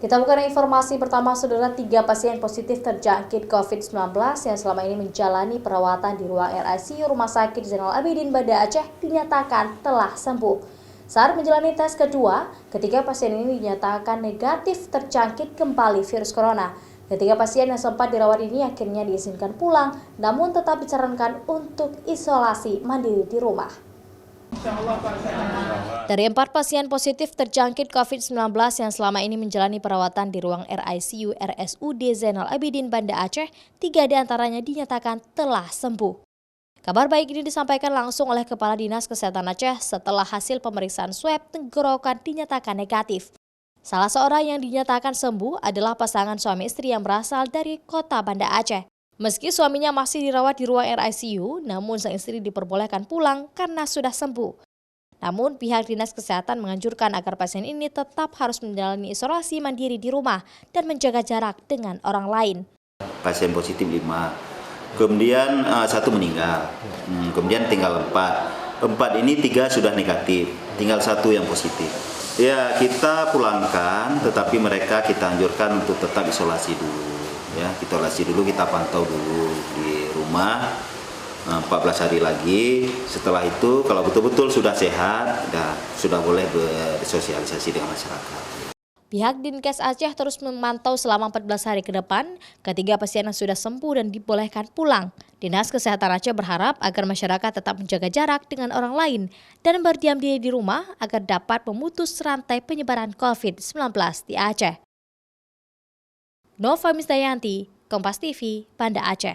Kita buka informasi pertama, saudara. 3 pasien positif terjangkit COVID-19 yang selama ini menjalani perawatan di ruang RICU Rumah Sakit Zainal Abidin Banda Aceh dinyatakan telah sembuh. Saat menjalani tes kedua, ketiga pasien ini dinyatakan negatif terjangkit kembali virus corona. Ketiga pasien yang sempat dirawat ini akhirnya diizinkan pulang, namun tetap disarankan untuk isolasi mandiri di rumah. Dari 4 pasien positif terjangkit COVID-19 yang selama ini menjalani perawatan di ruang RICU RSUD Zainal Abidin Banda Aceh, 3 diantaranya dinyatakan telah sembuh. Kabar baik ini disampaikan langsung oleh Kepala Dinas Kesehatan Aceh setelah hasil pemeriksaan swab tenggorokan dinyatakan negatif. Salah seorang yang dinyatakan sembuh adalah pasangan suami istri yang berasal dari kota Banda Aceh. Meski suaminya masih dirawat di ruang RICU, namun sang istri diperbolehkan pulang karena sudah sembuh. Namun pihak Dinas Kesehatan menganjurkan agar pasien ini tetap harus menjalani isolasi mandiri di rumah dan menjaga jarak dengan orang lain. Pasien positif 5, kemudian 1 meninggal, kemudian tinggal 4. 4 ini 3 sudah negatif, tinggal 1 yang positif. Ya, kita pulangkan, tetapi mereka kita anjurkan untuk tetap isolasi dulu. Ya, isolasi dulu, kita pantau dulu di rumah 14 hari lagi. Setelah itu kalau betul-betul sudah sehat, sudah boleh bersosialisasi dengan masyarakat. Pihak Dinkes Aceh terus memantau selama 14 hari ke depan ketiga pasien yang sudah sembuh dan dibolehkan pulang. Dinas Kesehatan Aceh berharap agar masyarakat tetap menjaga jarak dengan orang lain dan berdiam diri di rumah agar dapat memutus rantai penyebaran COVID-19 di Aceh. Nova Misdayanti, Kompas TV, Banda Aceh.